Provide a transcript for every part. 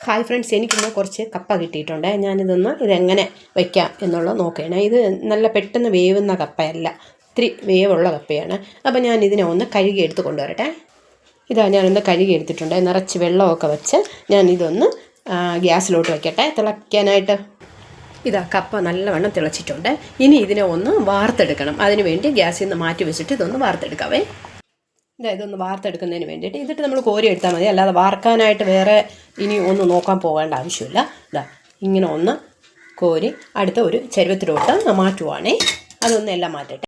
Hi friends, എനിക്കിന്ന് കുറച്ച് കപ്പ കിട്ടിയിട്ടുണ്ട്. ഇതെങ്ങനെ വയ്ക്കാം എന്നുള്ളത് നോക്കുകയാണ്. ഇത് നല്ല പെട്ടെന്ന് വേവുന്ന കപ്പയല്ല, ഇത്തിരി വേവുള്ള കപ്പയാണ്. അപ്പോൾ ഞാൻ ഇതിനെ ഒന്ന് കഴുകി എടുത്ത് കൊണ്ടുവരട്ടെ. ഞാനൊന്ന് കഴുകി എടുത്തിട്ടുണ്ട്. നിറച്ച് വെള്ളമൊക്കെ വെച്ച് ഇതൊന്ന് ഗ്യാസിലോട്ട് വയ്ക്കട്ടെ തിളയ്ക്കാനായിട്ട്. കപ്പ നല്ലവണ്ണം തിളച്ചിട്ടുണ്ട്. ഇനി ഇതിനെ ഒന്ന് വാർത്തെടുക്കണം. അതിന് വേണ്ടി ഗ്യാസിൽ നിന്ന് മാറ്റി വെച്ചിട്ട് ഇതൊന്ന് വാർത്തെടുക്കാവേ. ഇതൊന്ന് വാർത്തെടുക്കുന്നതിന് വേണ്ടിയിട്ട് ഇതിട്ട് നമ്മൾ കോരി എടുത്താൽ മതി. അല്ലാതെ വാർക്കാനായിട്ട് വേറെ ഇനി ഒന്നും നോക്കാൻ പോകേണ്ട ആവശ്യമില്ല. ഇങ്ങനെ ഒന്ന് കോരി അടുത്ത ഒരു ചരുവത്തിലോട്ട് മാറ്റുവാണേ. അതൊന്നും എല്ലാം മാറ്റട്ടെ.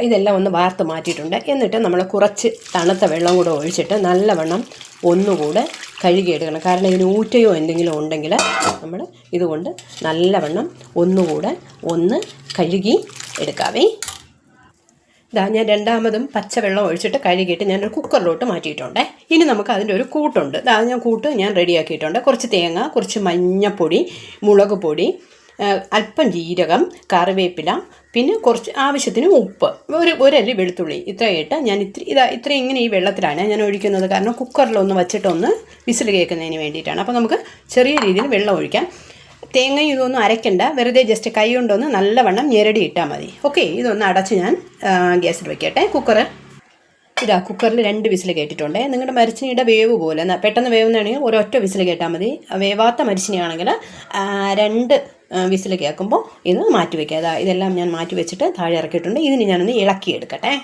ഇതെല്ലാം ഒന്ന് വാർത്ത് മാറ്റിയിട്ടുണ്ട്. എന്നിട്ട് നമ്മൾ കുറച്ച് തണുത്ത വെള്ളം കൂടെ ഒഴിച്ചിട്ട് നല്ലവണ്ണം ഒന്നുകൂടെ കഴുകിയെടുക്കണം. കാരണം ഇതിന് ഊറ്റയോ എന്തെങ്കിലും ഉണ്ടെങ്കിൽ നമ്മൾ ഇതുകൊണ്ട് നല്ലവണ്ണം ഒന്നുകൂടെ ഒന്ന് കഴുകി എടുക്കാവേ. ഞാൻ രണ്ടാമതും പച്ചവെള്ളം ഒഴിച്ചിട്ട് കഴുകിയിട്ട് ഞാനൊരു കുക്കറിലോട്ട് മാറ്റിയിട്ടുണ്ട്. ഇനി നമുക്ക് അതിൻ്റെ ഒരു കൂട്ടുണ്ട്. കൂട്ട് ഞാൻ റെഡിയാക്കിയിട്ടുണ്ട്. കുറച്ച് തേങ്ങ, കുറച്ച് മഞ്ഞൾപ്പൊടി, മുളക് പൊടി, അല്പം ജീരകം, കറിവേപ്പില, പിന്നെ കുറച്ച് ആവശ്യത്തിന് ഉപ്പ്, ഒരല്ലി വെളുത്തുള്ളി, ഇത്രയിട്ട് ഞാൻ ഇത്രയും ഇങ്ങനെ ഈ വെള്ളത്തിലാണ് ഞാൻ ഒഴിക്കുന്നത്. കാരണം കുക്കറിലൊന്ന് വെച്ചിട്ടൊന്ന് വിസിൽ കേൾക്കുന്നതിന് വേണ്ടിയിട്ടാണ്. അപ്പോൾ നമുക്ക് ചെറിയ രീതിയിൽ വെള്ളം ഒഴിക്കാം. തേങ്ങയും ഇതൊന്നും അരയ്ക്കണ്ട, വെറുതെ ജസ്റ്റ് കൈ കൊണ്ടൊന്ന് നല്ലവണ്ണം ഞെരടി ഇട്ടാൽ മതി. ഓക്കെ, ഇതൊന്ന് അടച്ച് ഞാൻ ഗ്യാസിൽ വയ്ക്കട്ടെ. കുക്കറിൽ 2 വിസിൽ കേട്ടിട്ടുണ്ട്. നിങ്ങളുടെ മരിച്ചിനിയുടെ വേവ് പോലെ പെട്ടെന്ന് വേവുന്നതാണെങ്കിൽ ഒരൊറ്റ വിസിൽ കേട്ടാൽ മതി. വേവാത്ത മരിച്ചിനിയാണെങ്കിൽ 2 വിസിൽ കേൾക്കുമ്പോൾ ഇത് മാറ്റി വയ്ക്കുക. ഇതെല്ലാം ഞാൻ മാറ്റി വെച്ചിട്ട് താഴെ ഇറക്കിയിട്ടുണ്ട്. ഇതിന് ഞാനൊന്ന് ഇളക്കിയെടുക്കട്ടെ.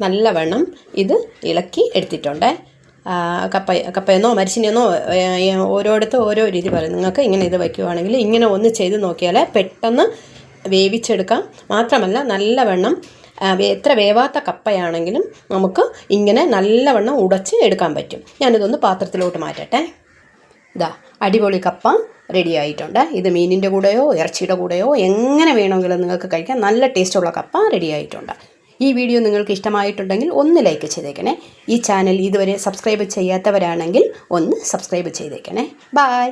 നല്ലവണ്ണം ഇത് ഇളക്കി എടുത്തിട്ടുണ്ട്. കപ്പയെന്നോ മരിച്ചിനെന്നോ ഓരോടത്തും ഓരോ രീതി പറയും. നിങ്ങൾക്ക് ഇങ്ങനെ ഇത് വയ്ക്കുവാണെങ്കിൽ ഇങ്ങനെ ഒന്ന് ചെയ്ത് നോക്കിയാൽ പെട്ടെന്ന് വേവിച്ചെടുക്കാം. മാത്രമല്ല നല്ലവണ്ണം എത്ര വേവാത്ത കപ്പയാണെങ്കിലും നമുക്ക് ഇങ്ങനെ നല്ലവണ്ണം ഉടച്ച് എടുക്കാൻ പറ്റും. ഞാനിതൊന്ന് പാത്രത്തിലോട്ട് മാറ്റട്ടെ. അടിപൊളി കപ്പ റെഡി ആയിട്ടുണ്ട്. ഇത് മീനിൻ്റെ കൂടെയോ ഇറച്ചിയുടെ കൂടെയോ എങ്ങനെ വേണമെങ്കിലും നിങ്ങൾക്ക് കഴിക്കാം. നല്ല ടേസ്റ്റുള്ള കപ്പ റെഡി ആയിട്ടുണ്ട്. ഈ വീഡിയോ നിങ്ങൾക്ക് ഇഷ്ടമായിട്ടുണ്ടെങ്കിൽ ഒന്ന് ലൈക്ക് ചെയ്തേക്കണേ. ഈ ചാനൽ ഇതുവരെ സബ്സ്ക്രൈബ് ചെയ്യാത്തവരാണെങ്കിൽ ഒന്ന് സബ്സ്ക്രൈബ് ചെയ്തേക്കണേ. ബൈ.